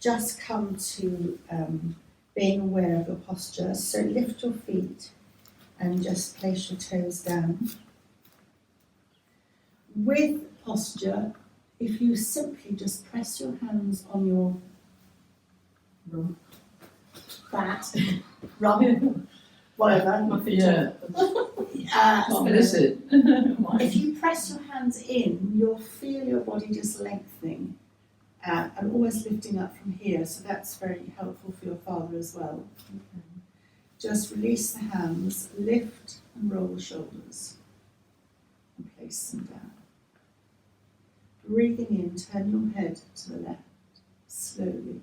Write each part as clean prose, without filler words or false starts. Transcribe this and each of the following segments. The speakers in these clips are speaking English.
just come to being aware of your posture. So lift your feet and just place your toes down. With posture, if you simply just press your hands on your rump, fat, rump, whatever. Yeah. What is it? If you press your hands in, you'll feel your body just lengthening and almost lifting up from here. So that's very helpful for your father as well. Okay. Just release the hands, lift and roll the shoulders and place them down. Breathing in, turn your head to the left, slowly.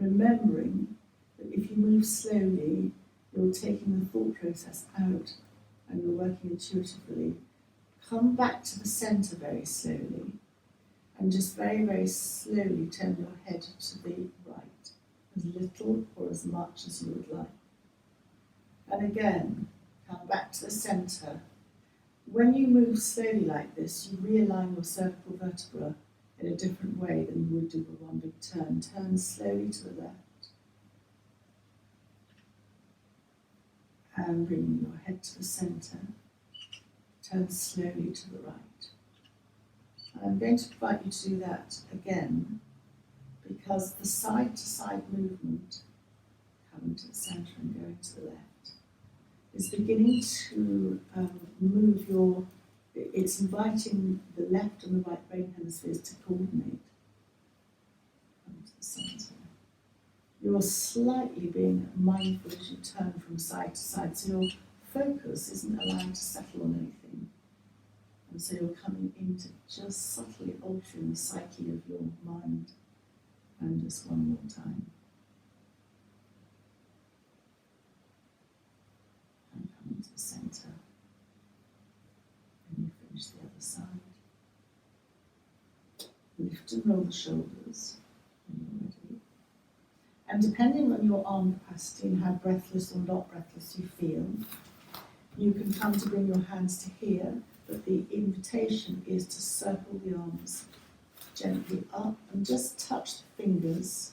Remembering that if you move slowly, you're taking the thought process out and you're working intuitively. Come back to the centre very slowly and just very, very slowly turn your head to the right, as little or as much as you would like. And again, come back to the centre. When you move slowly like this, you realign your cervical vertebra in a different way than you would do with one big turn. Turn slowly to the left. And bring your head to the centre. Turn slowly to the right. And I'm going to invite you to do that again, because the side-to-side movement, coming to the centre and going to the left, is beginning to move your, it's inviting the left and the right brain hemispheres to coordinate. Come to the centre. You're slightly being mindful as you turn from side to side, so your focus isn't allowed to settle on anything. And so you're coming into just subtly altering the psyche of your mind. And just one more time. And come into the centre. And you finish the other side. Lift and roll the shoulders when you're ready. And depending on your arm capacity and how breathless or not breathless you feel, you can come to bring your hands to here, but the invitation is to circle the arms gently up and just touch the fingers.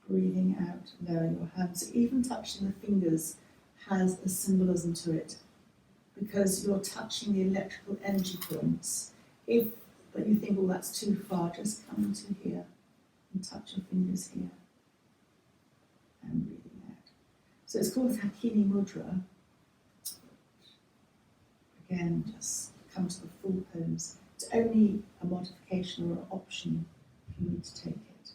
Breathing out, lowering your hands. Even touching the fingers has a symbolism to it, because you're touching the electrical energy points. But you think, well, that's too far, just come to here and touch your fingers here. And breathing out. So it's called Hakini Mudra. Again, just come to the full pose. It's only a modification or an option if you need to take it.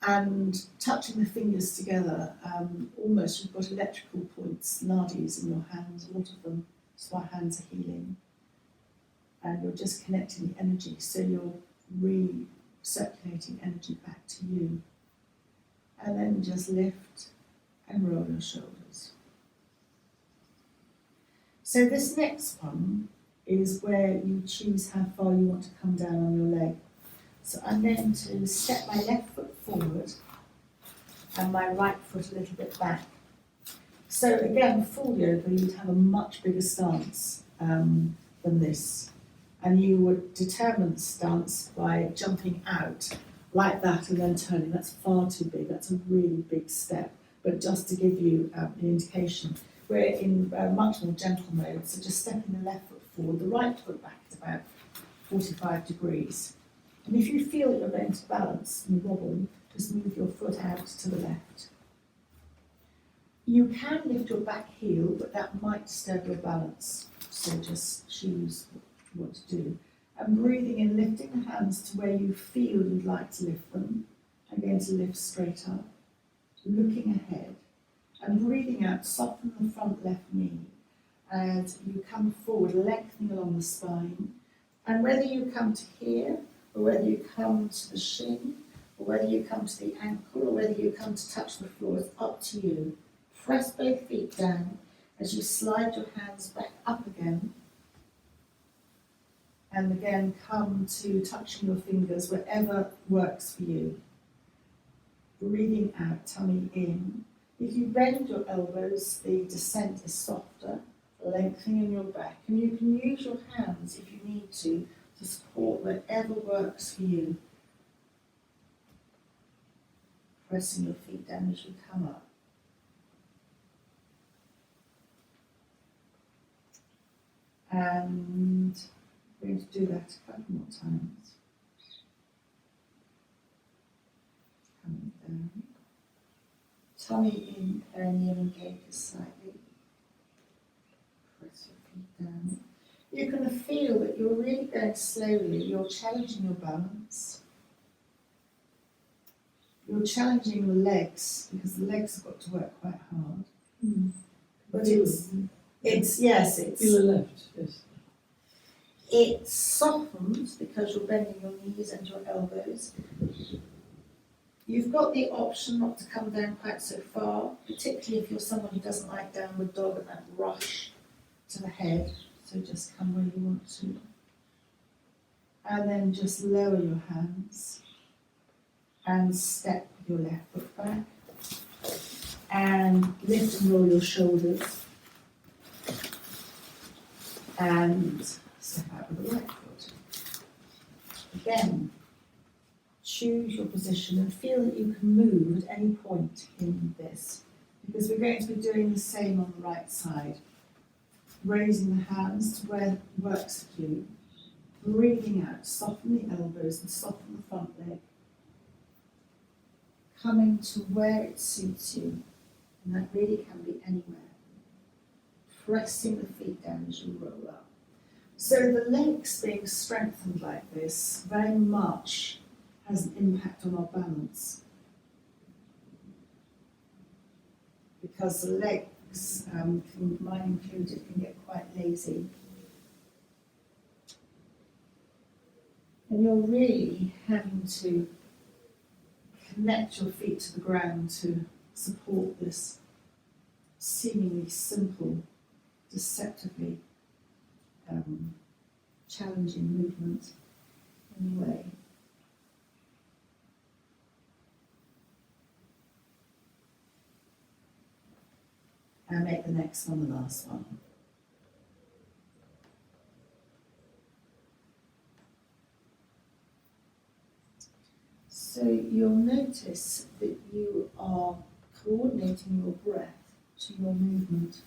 And touching the fingers together, almost you've got electrical points, nadis in your hands, a lot of them, so our hands are healing. And you're just connecting the energy, so you're recirculating energy back to you. And then just lift and roll your shoulders. So this next one is where you choose how far you want to come down on your leg. So I'm going to step my left foot forward and my right foot a little bit back. So again, full yoga, you'd have a much bigger stance than this. And you would determine the stance by jumping out like that and then turning. That's far too big, that's a really big step. But just to give you an indication, we're in much more gentle mode, so just stepping the left foot forward, the right foot back at about 45 degrees. And if you feel that you're going to balance and wobble, just move your foot out to the left. You can lift your back heel, but that might disturb your balance, so just choose what to do. And breathing in, lifting the hands to where you feel you'd like to lift them. I'm going to lift straight up, looking ahead, and breathing out, soften the front left knee as you come forward, lengthening along the spine. And whether you come to here, or whether you come to the shin, or whether you come to the ankle, or whether you come to touch the floor, it's up to you. Press both feet down as you slide your hands back up again. And again, come to touching your fingers wherever works for you. Breathing out, tummy in. If you bend your elbows, the descent is softer. lengthening your back. And you can use your hands if you need to support whatever works for you. Pressing your feet down as you come up. And we're going to do that a couple more times. Coming down. Tummy in, perineum engages slightly. Press your feet down. You're going to feel that you're really going slowly. You're challenging your balance. You're challenging the legs, because the legs have got to work quite hard. But Feel the left, yes. it softens because you're bending your knees and your elbows. You've got the option not to come down quite so far, particularly if you're someone who doesn't like downward dog and that rush to the head. So just come where you want to. And then just lower your hands and step with your left foot back. And lift and roll your shoulders. And step out with the right foot. Again, choose your position and feel that you can move at any point in this, because we're going to be doing the same on the right side. Raising the hands to where it works for you. Breathing out, soften the elbows and soften the front leg. Coming to where it suits you, and that really can be anywhere. Pressing the feet down as you roll up. So the legs being strengthened like this very much has an impact on our balance. Because the legs, mine included, can get quite lazy. And you're really having to connect your feet to the ground to support this seemingly simple, deceptively challenging movement in a way. And make the next one the last one. So you'll notice that you are coordinating your breath to your movement.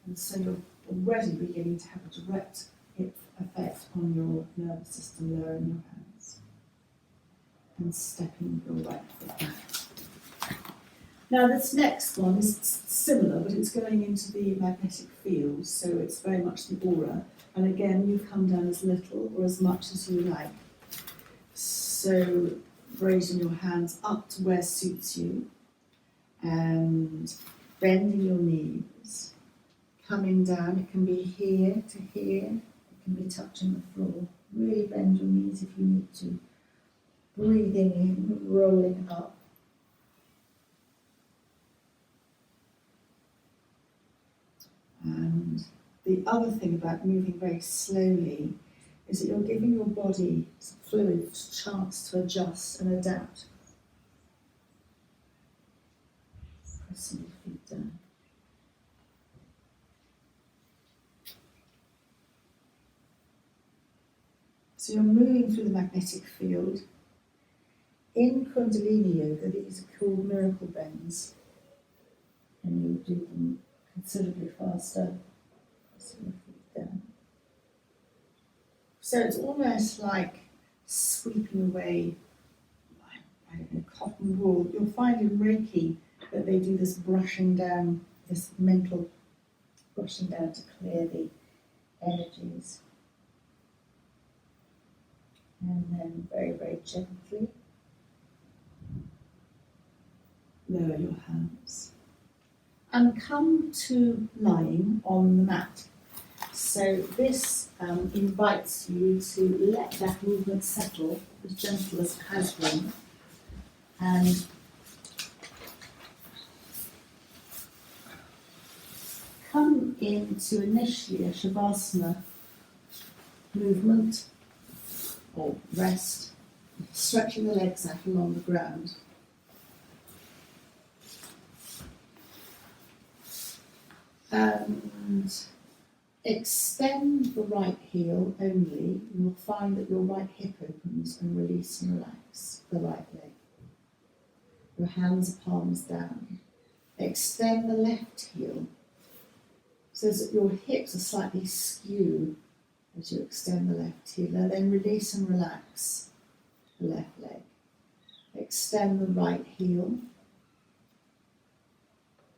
And so you're already beginning to have a direct effect on your nervous system, lowering your hands. And stepping your right foot back. Now this next one is similar, but it's going into the magnetic field, so it's very much the aura. And again, you come down as little or as much as you like. So raising your hands up to where suits you, and bending your knees, coming down. It can be here to here, it can be touching the floor. Really bend your knees if you need to. Breathing in, rolling up. And the other thing about moving very slowly is that you're giving your body some fluid chance to adjust and adapt. Pressing your feet down. So you're moving through the magnetic field. In Kundalini Yoga, these are called miracle bends, and you do them considerably faster. Pressing your feet down. So it's almost like sweeping away, I don't know, cotton wool. You'll find in Reiki that they do this brushing down, this mental brushing down to clear the energies. And then very, very gently lower your hands. And come to lying on the mat. So this invites you to let that movement settle as gentle as it has been, and come into initially a Shavasana movement or rest, stretching the legs out along the ground. And extend the right heel only. You'll find that your right hip opens and release and relax the right leg. Your hands are palms down. Extend the left heel so that your hips are slightly skewed as you extend the left heel, and then release and relax the left leg. Extend the right heel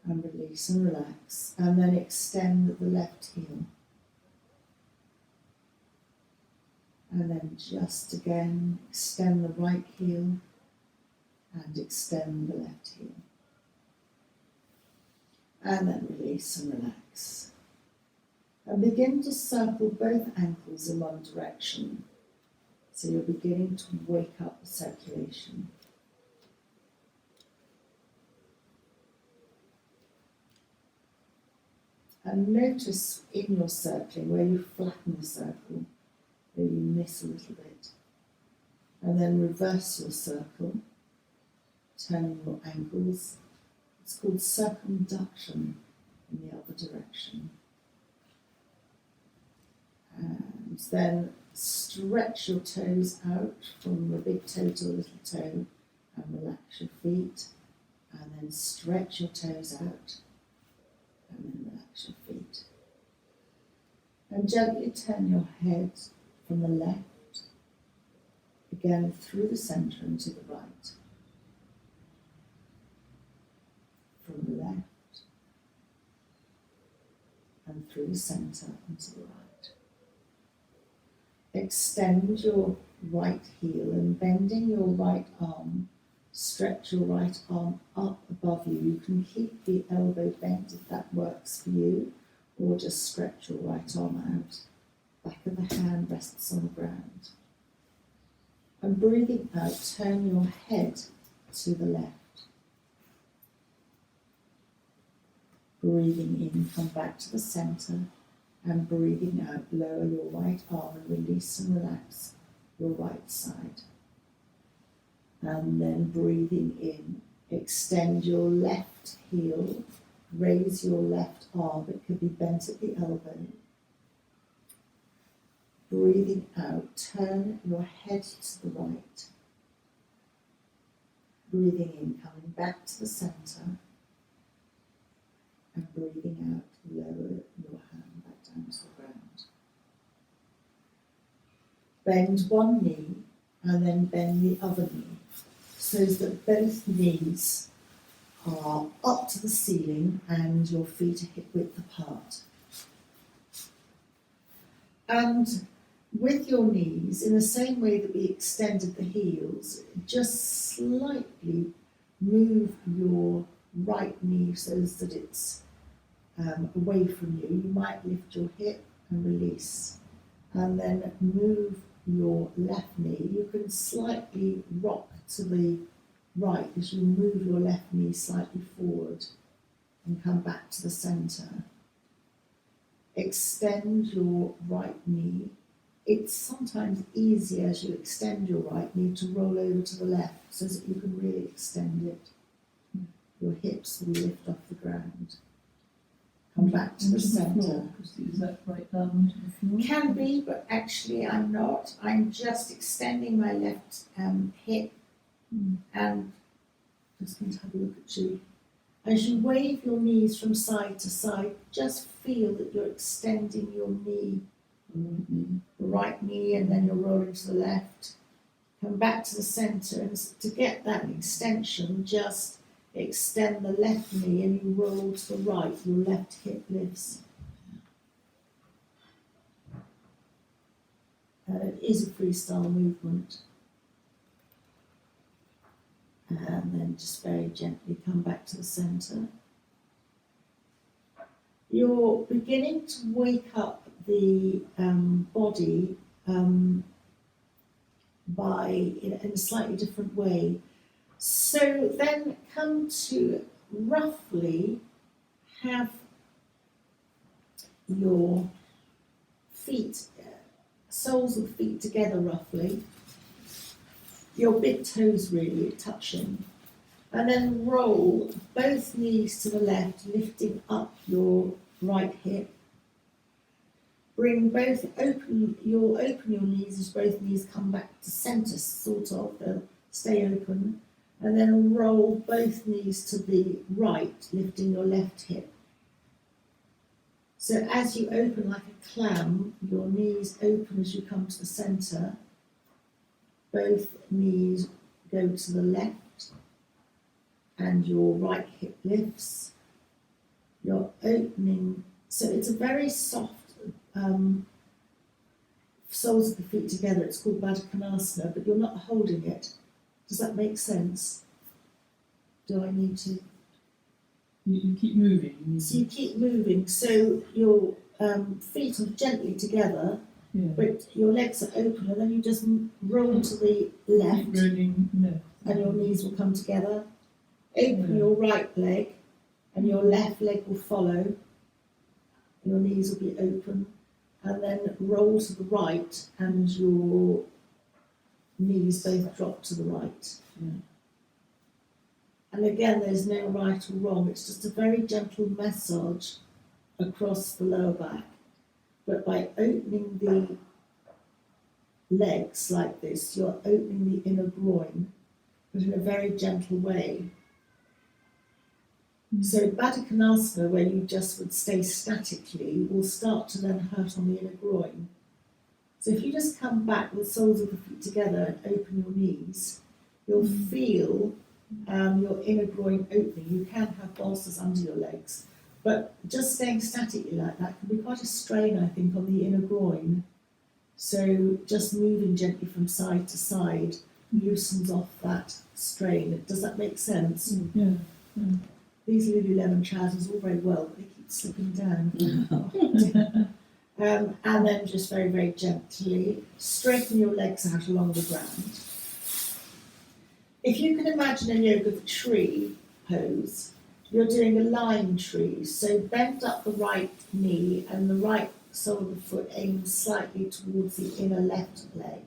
and release and relax, and then extend the left heel. And then just again, extend the right heel and extend the left heel. And then release and relax. And begin to circle both ankles in one direction. So you're beginning to wake up the circulation. And notice in your circling where you flatten the circle, where you miss a little bit. And then reverse your circle, turning your ankles. It's called circumduction in the other direction. And then stretch your toes out from the big toe to the little toe and relax your feet. And then stretch your toes out and then relax your feet. And gently turn your head from the left, again through the centre and to the right. From the left and through the centre and to the right. Extend your right heel and bending your right arm, stretch your right arm up above you. You can keep the elbow bent if that works for you, or just stretch your right arm out. Back of the hand rests on the ground. And breathing out, turn your head to the left. Breathing in, come back to the centre, and breathing out, lower your right arm and release and relax your right side. And then breathing in, extend your left heel, raise your left arm, it could be bent at the elbow. Breathing out, turn your head to the right. Breathing in, coming back to the centre. And breathing out, lower your hand back down to the ground. Bend one knee and then bend the other knee so that both knees are up to the ceiling and your feet are hip width apart. And with your knees, in the same way that we extended the heels, just slightly move your right knee so that it's away from you. You might lift your hip and release, and then move your left knee. You can slightly rock to the right as you move your left knee slightly forward and come back to the centre. Extend your right knee. It's sometimes easier as you extend your right knee to roll over to the left so that you can really extend it. Your hips will lift off the ground. Come back to the centre. Is that right down onto the floor? Can be, but actually I'm not. I'm just extending my left hip and just going to have a look at you. As you wave your knees from side to side, just feel that you're extending your knee, the right knee, and then you're rolling to the left. Come back to the centre, and to get that extension, just extend the left knee and you roll to the right, your left hip lifts. It is a freestyle movement. And then just very gently come back to the centre. You're beginning to wake up the body in a slightly different way. So then come to roughly have your feet, soles of feet together roughly, your big toes really touching, and then roll both knees to the left, lifting up your right hip. Bring both, open your knees as both knees come back to centre, sort of, they'll stay open. And then roll both knees to the right, lifting your left hip. So as you open like a clam, your knees open as you come to the centre. Both knees go to the left and your right hip lifts. You're opening, so it's a very soft, soles of the feet together. It's called Baddha Konasana, but you're not holding it. Does that make sense? Do I need to? You keep moving. So you keep moving, so your feet are gently together, Yeah. but your legs are open, and then you just roll to the Keep left, rolling left. and your knees will come together. Open your right leg, and your left leg will follow. Your knees will be open, and then roll to the right, and your knees both drop to the right. Yeah. And again, there's no right or wrong, it's just a very gentle massage across the lower back. But by opening the legs like this, you're opening the inner groin, but in a very gentle way. So Baddha Konasana, where you just would stay statically, will start to then hurt on the inner groin. So if you just come back with soles of the feet together and open your knees, you'll feel your inner groin opening. You can have bolsters under your legs, but just staying statically like that can be quite a strain, I think, on the inner groin. So just moving gently from side to side loosens off that strain. Does that make sense? Yeah. These Lululemon trousers all very well, but they keep slipping down. And then just very, very gently straighten your legs out along the ground. If you can imagine a yoga tree pose, you're doing a line tree. So bend up the right knee and the right sole of the foot aims slightly towards the inner left leg.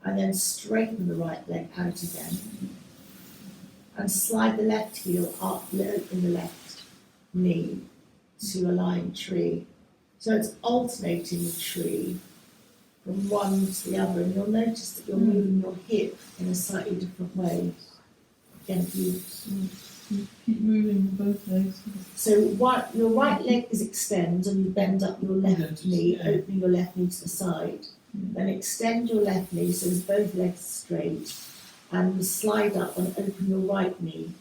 And then straighten the right leg out again. And slide the left heel up, open the left knee to a line tree. So it's alternating the tree from one to the other, and you'll notice that you're moving your hip in a slightly different way. Again, if you Keep moving both legs. so your right leg is extend, and you bend up your left knee, opening your left knee to the side. Then extend your left knee so as both legs straight, and slide up and open your right knee.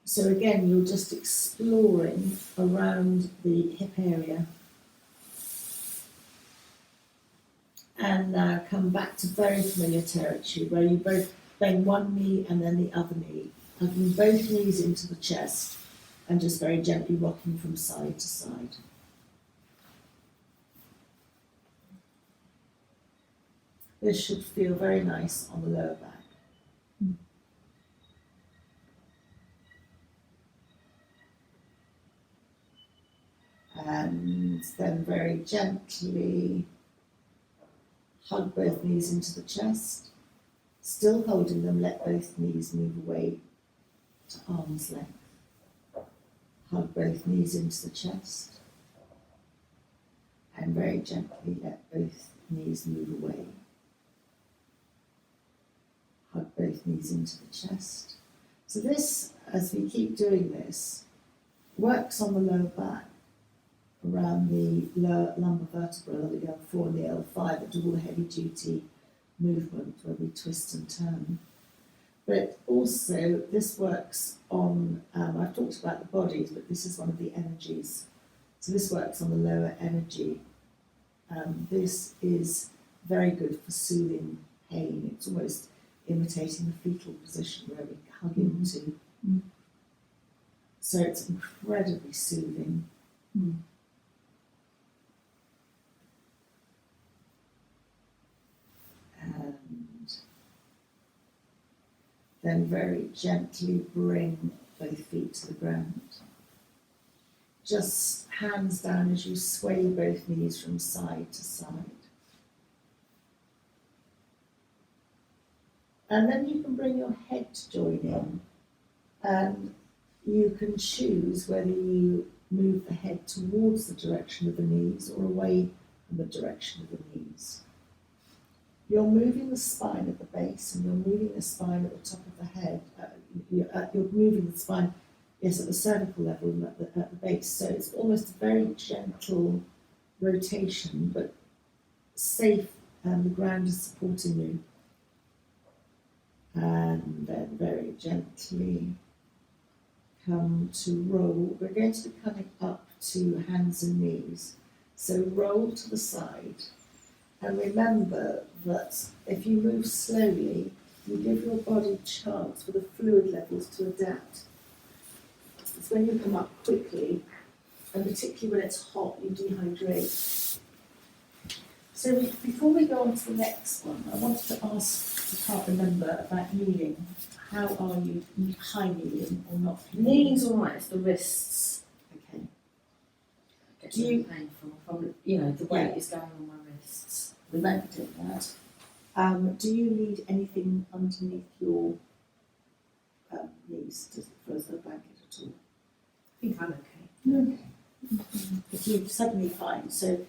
So again, you're just exploring around the hip area. And now come back to very familiar territory where you both bend one knee and then the other knee, hugging both knees into the chest and just very gently rocking from side to side. This should feel very nice on the lower back. And then very gently hug both knees into the chest. Still holding them, let both knees move away to arm's length. Hug both knees into the chest. And very gently let both knees move away. Hug both knees into the chest. So this, as we keep doing this, works on the lower back, around the lower lumbar vertebra, the L4 and the L5, that do all the heavy duty movement where we twist and turn. But also this works on, I've talked about the bodies, but this is one of the energies. So this works on the lower energy. This is very good for soothing pain. It's almost imitating the fetal position where we hug into. So it's incredibly soothing. And then very gently bring both feet to the ground. Just hands down as you sway both knees from side to side. And then you can bring your head to join in, and you can choose whether you move the head towards the direction of the knees or away from the direction of the knees. You're moving the spine at the base and you're moving the spine at the top of the head. You're moving the spine, yes, at the cervical level and at the base. So it's almost a very gentle rotation, but safe, and the ground is supporting you. And then very gently come to roll. We're going to be coming up to hands and knees. So roll to the side. And remember that if you move slowly, you give your body a chance for the fluid levels to adapt. It's when you come up quickly, and particularly when it's hot, you dehydrate. So before we go on to the next one, I wanted to ask, I can't remember, about kneeling. How are you, high kneeling or not? Kneeling's all right, it's the wrists. Okay. Get Do really you- painful from, the weight is going on my wrists. Remember doing that. Do you need anything underneath your knees for a blanket at all? I think I'm okay. Okay. If you're suddenly fine. So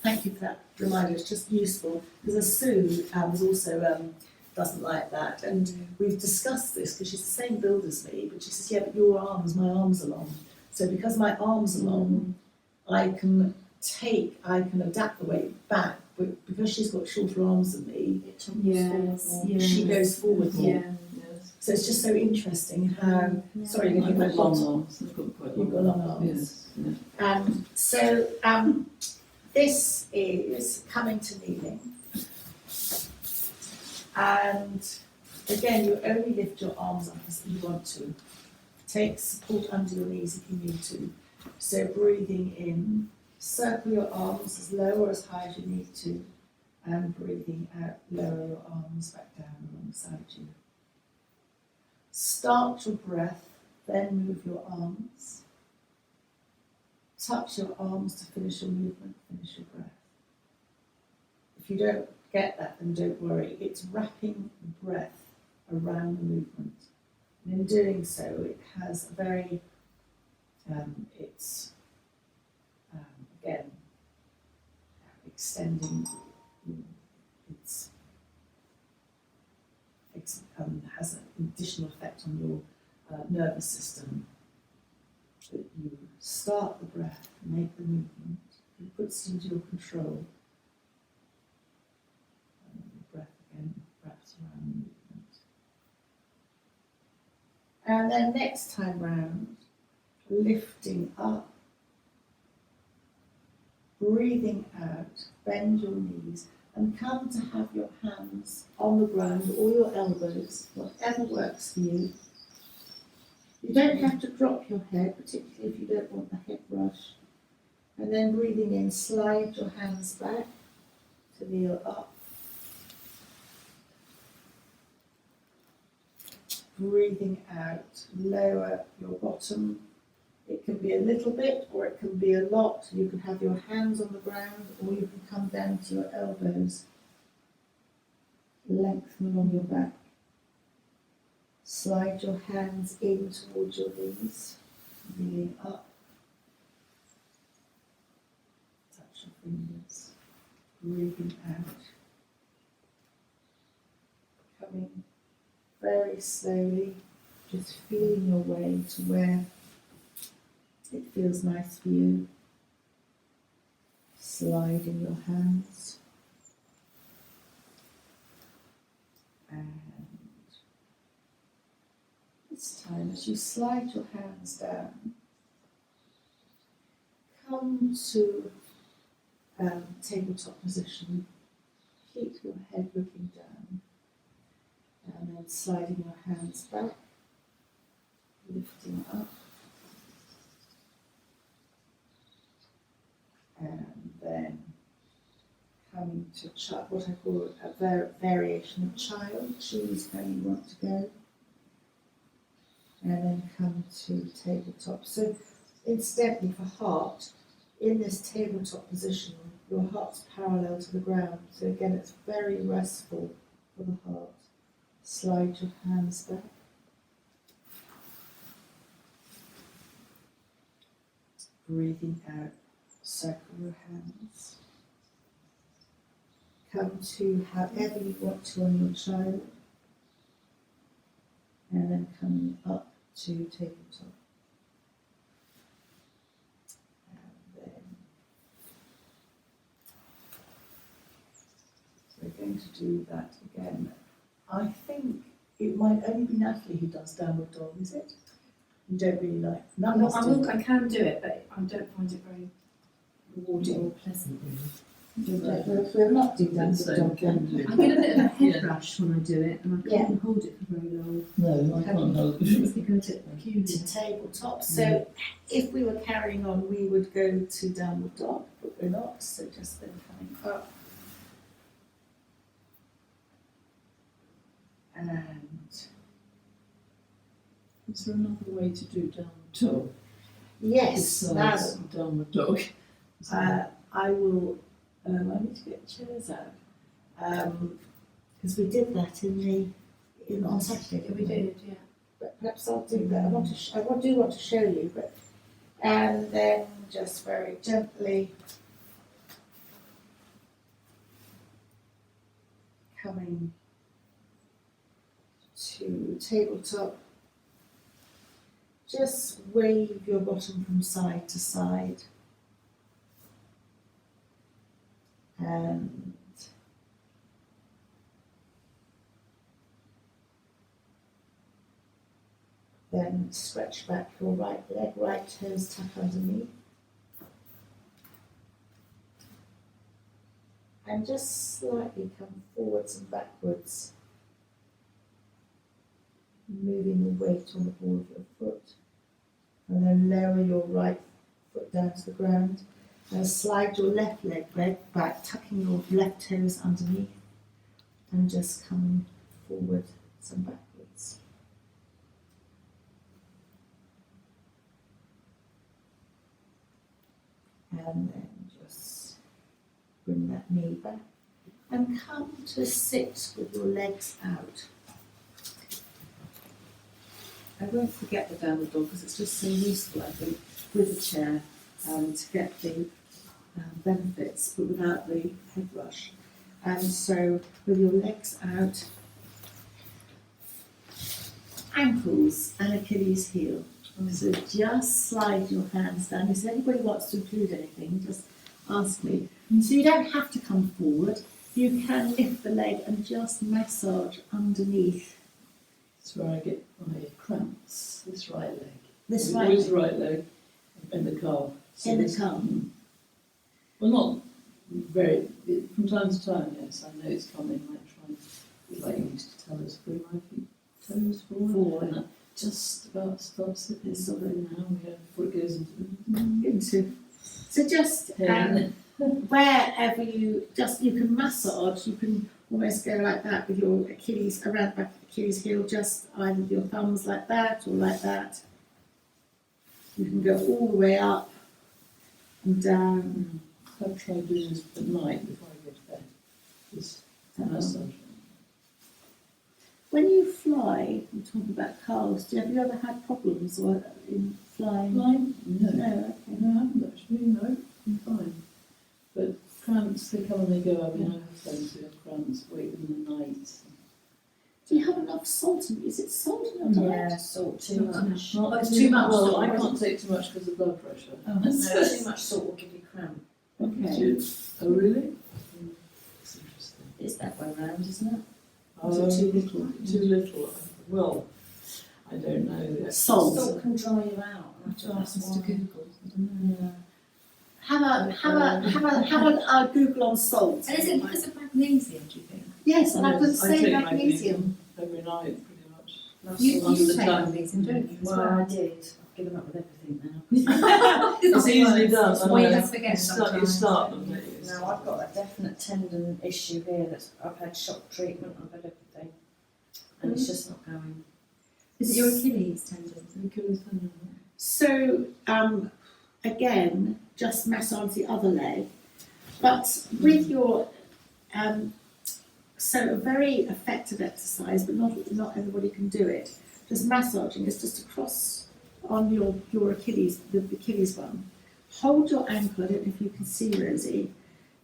thank you for that reminder. It's just useful because Sue was also doesn't like that, and we've discussed this because she's the same build as me. But she says, "Yeah, but your arms, my arms are long. So because my arms are long, I can adapt the weight back. But because she's got shorter arms than me, she goes forward more. Yes. So it's just so interesting how. Sorry, you've I've got got long arms. I've got quite You've got long arms. Yes. Yeah. So this is coming to kneeling. And again, you only lift your arms up as you want to. Take support under your knees if you need to. So breathing in, circle your arms as low or as high as you need to. And breathing out, lower your arms back down alongside you. Start your breath, then move your arms. Touch your arms to finish your movement, finish your breath. If you don't get that, then don't worry. It's wrapping the breath around the movement. And in doing so, it has a very, again, extending, has an additional effect on your nervous system. That you start the breath, make the movement, it puts you into your control. And then the breath again wraps around the movement. And then next time round, lifting up, breathing out, bend your knees, and come to have your hands on the ground or your elbows, whatever works for you. You don't have to drop your head, particularly if you don't want the head rush. And then breathing in, slide your hands back to kneel up. Breathing out, lower your bottom. It can be a little bit or it can be a lot. You can have your hands on the ground or you can come down to your elbows. Lengthen along your back. Slide your hands in towards your knees, kneeling up. Touch your fingers, breathing out. Coming very slowly, just feeling your way to where it feels nice for you. Sliding your hands. And this time, as you slide your hands down, come to tabletop position. Keep your head looking down. And then sliding your hands back, lifting up. And then coming to what I call a variation of child. Choose how you want to go. And then come to tabletop. So incidentally for heart, in this tabletop position, your heart's parallel to the ground. So again, it's very restful for the heart. Slide your hands back. breathing out, circle your hands. Come to however you want to on your child. And then coming up to tabletop. And then we're going to do that again. I think it might only be Natalie who does downward dog, is it? You don't really like. None of us do. I can do it, but I don't find it very rewarding or pleasant, really. We'll not do downward dog then. I get a bit of a head Yeah. rush when I do it, and I can't hold it for very long. No, I can't hold It it. makes me go to peculiar. To tabletop. So if we were carrying on, we would go to downward dog, but we're not. So just then coming up. And Is there another way to do downward dog? yes, now Besides downward dog. I will. I need to get chairs out because we did that on Saturday. Yeah, Didn't we did, yeah. But perhaps I'll do that. I do want to show you, but and then just very gently coming to tabletop. Just wave your bottom from side to side. And then stretch back your right leg, right toes tuck underneath. And just slightly come forwards and backwards, moving the weight on the ball of your foot. And then lower your right foot down to the ground. Now slide your left leg back, tucking your left toes underneath and just coming forward and backwards. And then just bring that knee back and come to a sit with your legs out. I won't forget the downward dog because it's just so useful, I think, with a chair to get the benefits, but without the head rush. And so with your legs out, ankles and Achilles heel. So just slide your hands down. If anybody wants to include anything, just ask me. So you don't have to come forward. You can lift the leg and just massage underneath That's where I get my cramps, this right leg. this Always right right leg in the calf. So in the this- calf. Well, not very, from time to time, yes, I know it's coming, I try, like you used to tell us, bring my feet, toes forward, and that just about stops it, it's sort of now, before it goes into So just wherever you can massage, you can almost go like that with your Achilles, around back of Achilles heel, just either with your thumbs like that or like that. You can go all the way up and down. I've tried doing this at night before I go to bed, this massage. When you fly, we're talking about cars, have you ever had problems or in flying? Flying? No. No, okay. No, I haven't actually, no, I'm fine. But cramps, they come and they go. I mean, I have friends who have cramps late in the night. Do you have enough salt in, is it salt in your diet? Yeah, salt too much. Not It's too much well, salt. I can't take too much because of blood pressure. Oh, No, too much salt will give you cramp. Okay. Oh, really? That's interesting. It's that way round, isn't it? Is it too little? Too little. Well, I don't know. Salt. Salt can dry you out. I have to ask Mr. Google. I don't know. Have a Google on salt. And is it because of magnesium, do you think? Yes, and I would Yes, I say take magnesium. every night, pretty much. You Most of the take time. magnesium, don't you? Well, Well, I did. I've given up with everything now. It's easily done. I Well, you know. just forget You start sometimes. them, don't you? No, I've got a definite tendon issue here. I've had shock treatment. I've had everything, and it's just not going. Is it your Achilles tendon? Achilles tendon. So, again, just massage the other leg, but with your, so a very effective exercise, but not everybody can do it. Just massaging is just across on your Achilles, the Achilles one, hold your ankle, I don't know if you can see Rosie,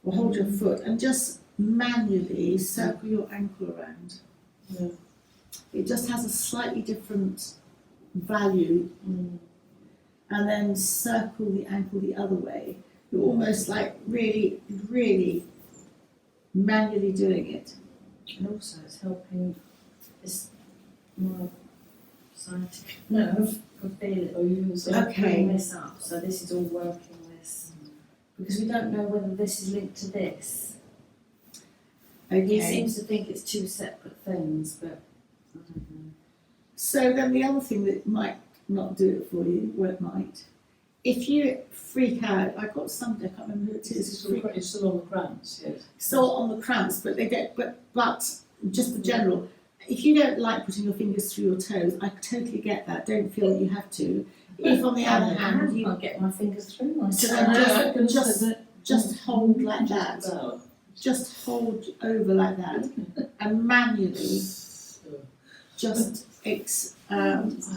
or hold your foot and just manually circle your ankle around. Yeah. It just has a slightly different value. And then circle the ankle the other way. You're almost like really, really manually doing it. And also it's helping this more scientific nerve for feeling. Oh, you was Okay. Bring this up, so this is all working this. Because we don't know whether this is linked to this. He Okay. seems to think it's two separate things, but I don't know. So then the other thing that might not do it for you, or it might, if you freak out, I've got somebody, I can't remember who it is, It's still on the cramps, yes. still on the cramps, but they get, but just the general. If you don't like putting your fingers through your toes, I totally get that. Don't feel that you have to. If on the other hand, you can't get my fingers through my So toes. then just hold like that. Just hold over like that, and manually just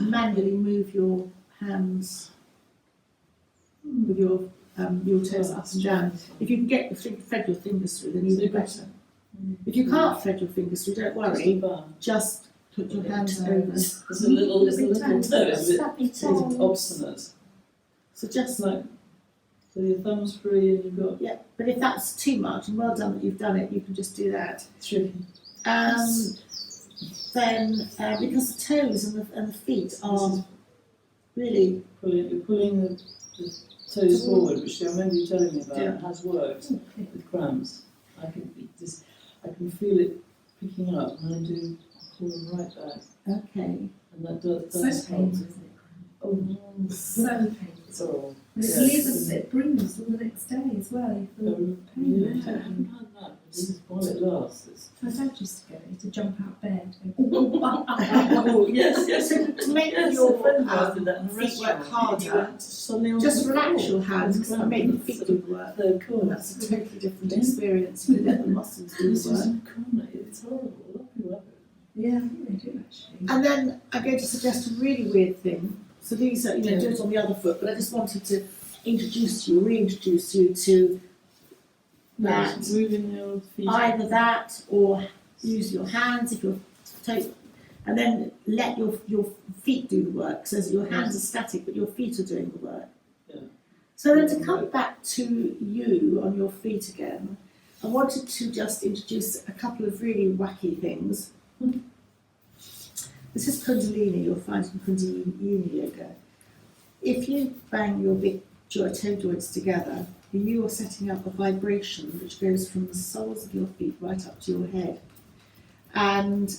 manually move your hands with your toes up and down. If you can thread your fingers through, then even better. If you can't thread your fingers through, don't worry. Just put your hands over. There's a little toe, Stubbly it's toe. obstinate. So just Like, so your thumb's free and you've got yeah. But if that's too much, and well done that you've done it, you can just do that. three. Then because the toes and the feet are really You're pulling the toes forward, which I remember you telling me about, Yeah. has worked with cramps. I can feel it picking up and I pull them right back. okay. And that does So help. painful, isn't it? Oh, So painful. it's all. It brings all the next day as well. You feel pain Yeah, I there. haven't had that, but this is while it lasts. My dad used to get it, to jump out of bed. Oh, yes. So to make Yes, your a friend of ours did that in a feet restaurant. work harder, Suddenly on just the relax floor. your hands and make your feet do the work. They're cool. And that's a totally different experience. You let the muscles do This the is work. chronic. It's horrible. A lot of people have it. Yeah, I think they do actually. And then I'm going to suggest a really weird thing. So these are, do it on the other foot, but I just wanted to reintroduce you to that. Moving your feet. Either that or use your hands if you're and then let your feet do the work. So your hands are static, but your feet are doing the work. Yeah. So then to come back to you on your feet again, I wanted to just introduce a couple of really wacky things. This is Kundalini, you'll find in Kundalini yoga. If you bang your big toe joints together, you are setting up a vibration which goes from the soles of your feet right up to your head. And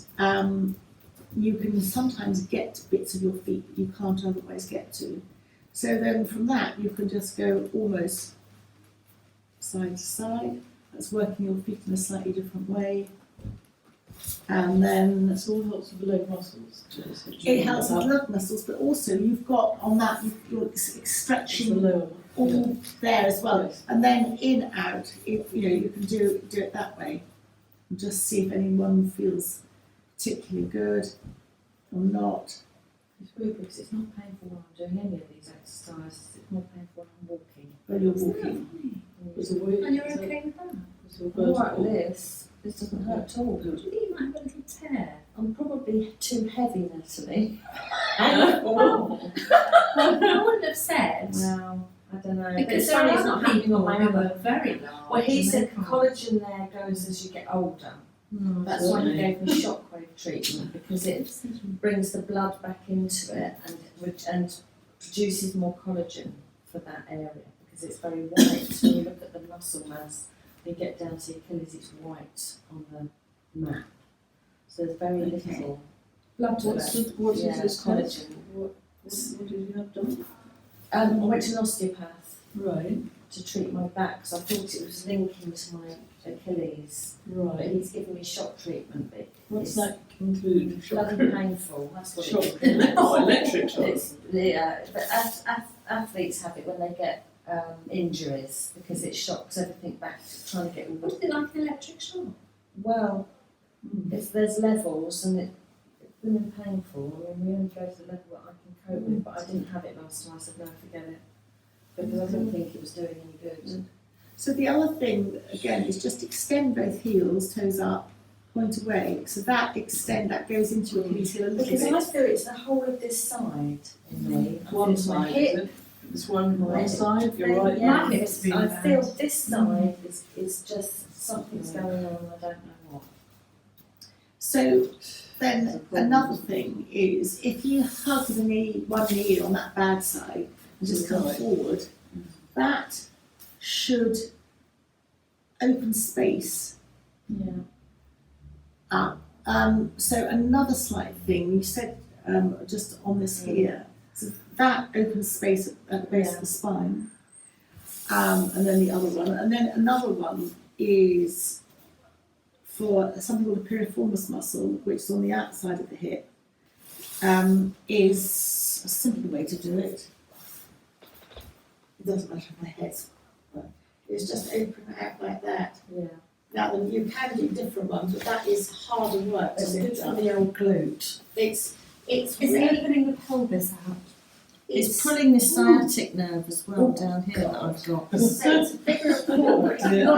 you can sometimes get to bits of your feet that you can't otherwise get to. So then from that, you can just go almost side to side. That's working your feet in a slightly different way. And then This all helps with the leg muscles. it helps with leg muscles, but also you've got on that, you're stretching all there as well. Yes. And then in, out, you can do it that way. And just see if anyone feels particularly good or not. It's weird because it's not painful when I'm doing any of these exercises. It's more painful when I'm walking. When you're walking. It's a weird. And you're okay with that? It's a All right, vertical. this doesn't hurt at all. Do you think you might have a little tear? I'm probably too heavy, Natalie. I wouldn't have said. Well, I don't know. But Because it's there funny, are it's not other happening people on my who other. are very large. Well, he and said they can't. collagen there goes as you get older. That's why he gave me shockwave treatment, because it brings the blood back into it and produces more collagen for that area, because it's very white. When you look at the muscle mass, you get down to your Achilles, it's white on the map. So there's very little blood to What it. is this collagen. What did you have done? I went to an osteopath Right. to treat my back because I thought it was linking to my Achilles. But Right. he's given me shock treatment. But What's it's that include? bloody painful. That's what Shock. it is. Oh, electric shock. But athletes have it when they get injuries because it shocks everything back to trying to get all What the. is it like an electric shock? Well, Mm. there's levels and it's been painful. I mean, we only go to the level that I can cope with, but I didn't have it last time. I said no, forget it. because I didn't think it was doing any good. So the other thing, again, is just extend both heels, toes up, point away. So that goes into your Achilles heel a little Because bit. I feel it's the whole of this side in me. I One feel my side, hip, is it? It's one my side, you're thing, right. yeah, My hip's been I bad. feel this side is just something's going on. I don't know what. So then There's a problem. another thing is if you hug the knee, one knee on that bad side and just come Right. forward, that should open space Yeah. up. So another slight thing, you said just on this here, so that opens space at the base of the spine. And then the other one, and then another one is for something called the piriformis muscle, which is on the outside of the hip, is a simple way to do it. It doesn't matter if my head's, but it's just open it out like that. Yeah. Now, then you can do different ones, but that is harder work to It's get good for done. the old glute. It's Is really, it opening the pelvis out? It's pulling the sciatic nerve as well down here that I've got. so it's a bigger core. If you Yeah.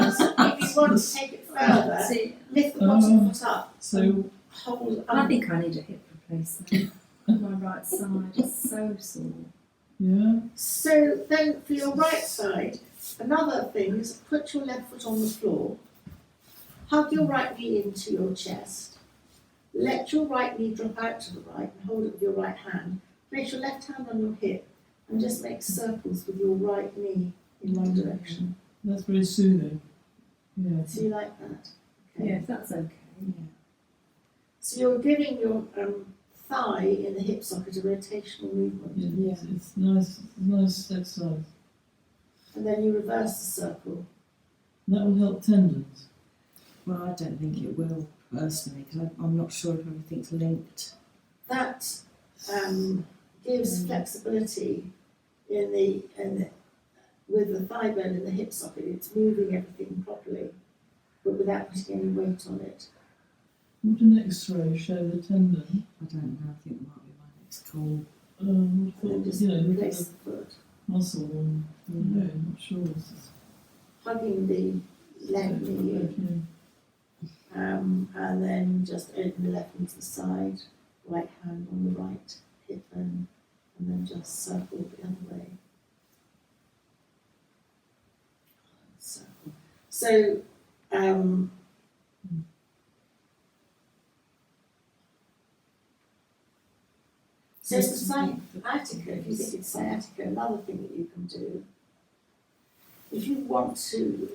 want to take it further, See, lift the bottom foot up, So, hold I up. think I need a hip replacement. My right side is so sore. yeah, So then for your right side, another thing is put your left foot on the floor, hug your right knee into your chest, let your right knee drop out to the right and hold it with your right hand. Place your left hand on your hip and just make circles with your right knee in one direction. that's very soothing. Yeah. So you like that? Okay. Yes, that's okay. So you're giving your thigh in the hip socket a rotational movement. Yeah, it's nice exercise. And then you reverse the circle. That will help tendons. Well, I don't think it will personally because I'm not sure if everything's linked. That gives flexibility in the with the thigh bone in the hip socket. It's moving everything properly, but without putting any weight on it. Would an X-ray show the tendon? I don't know. I think it might be my next call. And then just Look at place the the foot, muscle and no, I'm not sure. This is hugging the left knee in, and then just open the left knee to the side, right hand on the right hip bone, and then just circle the other way. Circle. So, so the sciatica, if you think it's sciatica, another thing that you can do, if you want to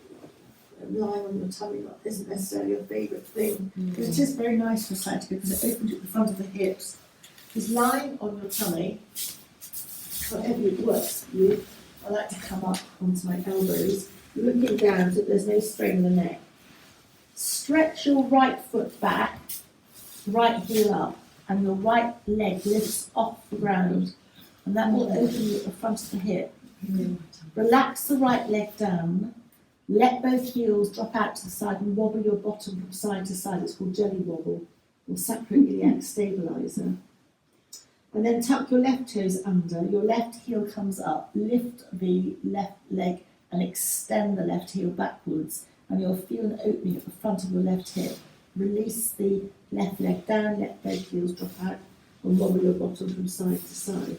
lie on your tummy, that isn't necessarily your favourite thing, because it is very nice for sciatica because it opens at the front of the hips. Is lying on your tummy, whatever it works for you. I like to come up onto my elbows, looking down so that there's no strain in the neck. Stretch your right foot back, right heel up, and your right leg lifts off the ground, and that will open you at the front of the hip. Relax the right leg down, let both heels drop out to the side and wobble your bottom from side to side. It's called jelly wobble, or sacroiliac stabilizer. And then tuck your left toes under, your left heel comes up, lift the left leg and extend the left heel backwards, and you'll feel an opening at the front of your left hip. Release the left leg down, let both heels drop out, and wobble your bottom from side to side.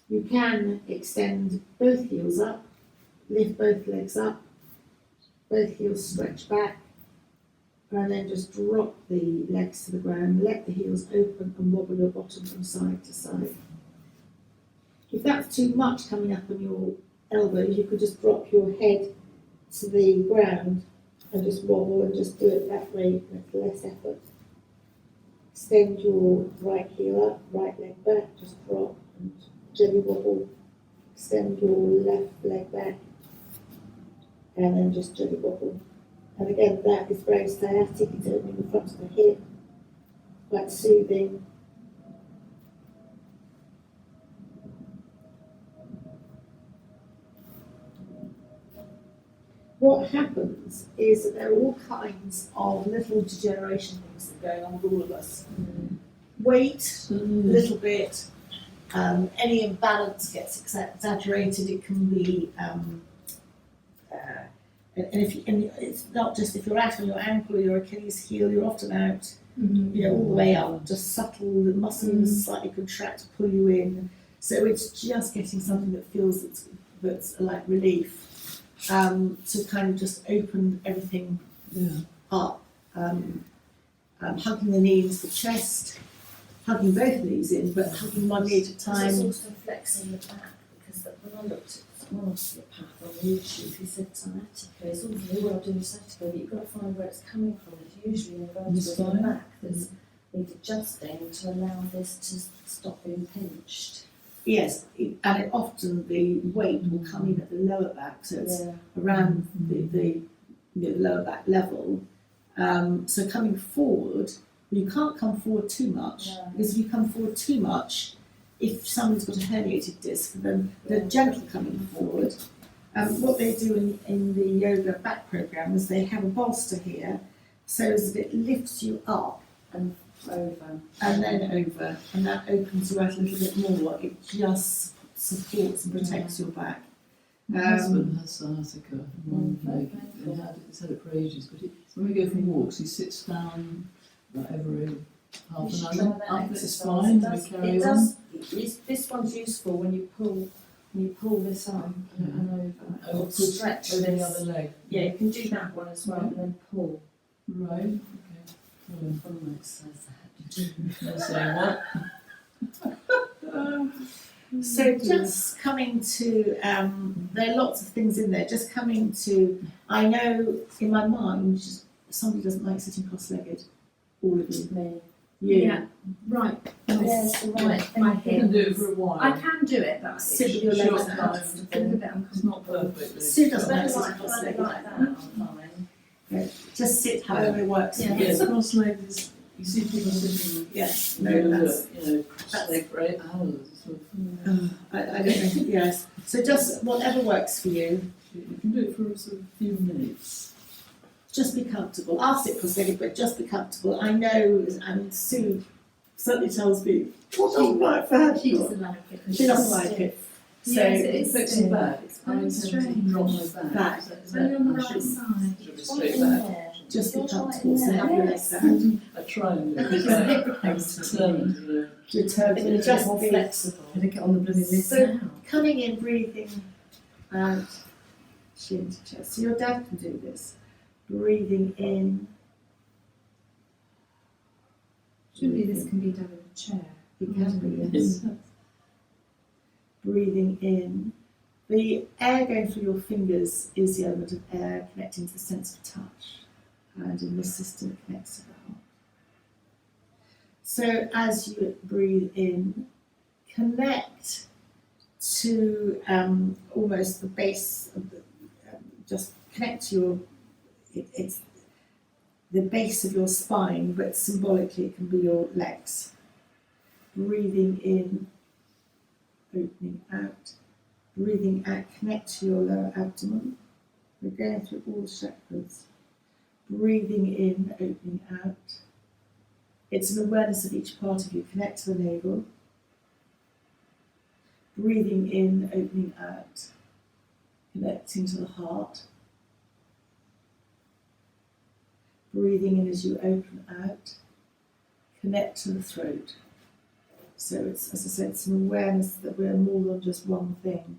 You can extend both heels up, lift both legs up, both heels stretch back, and then just drop the legs to the ground, let the heels open and wobble your bottom from side to side. If that's too much coming up on your elbows, you could just drop your head to the ground and just wobble and just do it that way with less effort. Extend your right heel up, right leg back, just drop and jelly wobble. Extend your left leg back and then just jelly wobble. And again, that is very sciatic, it's opening the front of the hip, quite soothing. What happens is that there are all kinds of little degeneration things that are going on with all of us. Weight, a little bit, Any imbalance gets exaggerated. It can be, and it's not just if you're out on your ankle or your Achilles heel, you're often out, all the way up, just subtle, the muscles slightly contract to pull you in. So it's just getting something that feels that's like relief, to kind of just open everything up. Hugging the knee into the chest, hugging both knees in, but hugging one knee at a time. It's also flexing the back, because when I looked at one osteopath on YouTube, he said sciatica is all very well doing sciatica, but you've got to find where it's coming from. It's usually in the vertebra in the back that's need adjusting to allow this to stop being pinched. Yes, and often the weight will come in at the lower back, so it's around the lower back level. So coming forward, you can't come forward too much, because if you come forward too much, if somebody's got a herniated disc, then they're gentle coming forward. What they do in the yoga back program is they have a bolster here, so that it lifts you up And over. and then over, and that opens you out a little bit more. It just supports and protects your back. My husband has sciatica in one leg. He's had it for ages, but when we go for walks, he sits down like every half an hour. Up at his spine, and we carry on. This one's useful when you pull this up and over. Or stretch Over the this. other leg. Yeah, you can do that one as well, and then pull. Right, okay. From exercise that. I'll say what? So just coming to, there are lots of things in there, just coming to, I know in my mind, somebody doesn't like sitting cross-legged, all of you. Me. You. Yeah, right. Yes, the right thing. My You can do it for a while. I can do it, but Sit with it's your legs Short out. time. a bit It's uncomfortable. not perfect. Sue doesn't like Better sitting like cross-legged. like that, I'm fine. Just sit however it works for you. Yes, cross-legged is, you see people sitting, Yes, no, no, that's, cross-legged for 8 hours. Sort of, I don't know, yes. So just whatever works for you, you can do it for a sort of few minutes. just be comfortable. I'll sit cross-legged, but just be comfortable. I know, and Sue certainly tells me, what doesn't work for her? She doesn't like it. She doesn't like it. So Yes, it is. Flex your back. I very tend to strange. drop my back. Back. Only on the I right shouldn't. side. Should be Right straight in back. there. just be You're comfortable, right so in have there. your legs out. I try and do it because I'm determined to do it. Determined, It's just more be flexible. Better get on the blooming list So- now. coming in, breathing out, chin to chest. So your dad can do this. Breathing in. Surely this can be done in a chair. It can be, yes. Breathing in. The air going through your fingers is the element of air connecting to the sense of touch. And in this system, it connects to the heart. So as you breathe in, connect to almost the base of the, just connect to your, it's the base of your spine, but symbolically it can be your legs. Breathing in, opening out. Breathing out, connect to your lower abdomen. We're going through all the chakras. Breathing in, opening out. It's an awareness of each part of you. Connect to the navel. Breathing in, opening out. Connecting to the heart. Breathing in as you open out. Connect to the throat. So it's, as I said, it's an awareness that we're more than just one thing.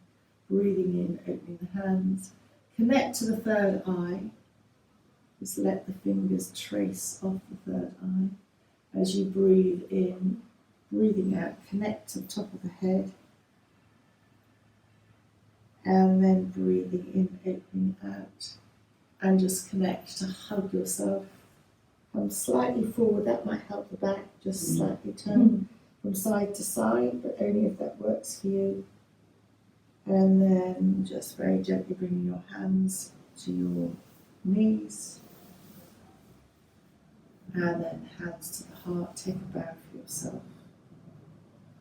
Breathing in, opening the hands. Connect to the third eye. Just let the fingers trace off the third eye. As you breathe in, breathing out, connect to the top of the head. And then breathing in, opening out. And just connect to hug yourself. Come slightly forward, that might help the back, just slightly turn from side to side, but only if that works for you. And then just very gently bringing your hands to your knees. And then hands to the heart, take a bow for yourself.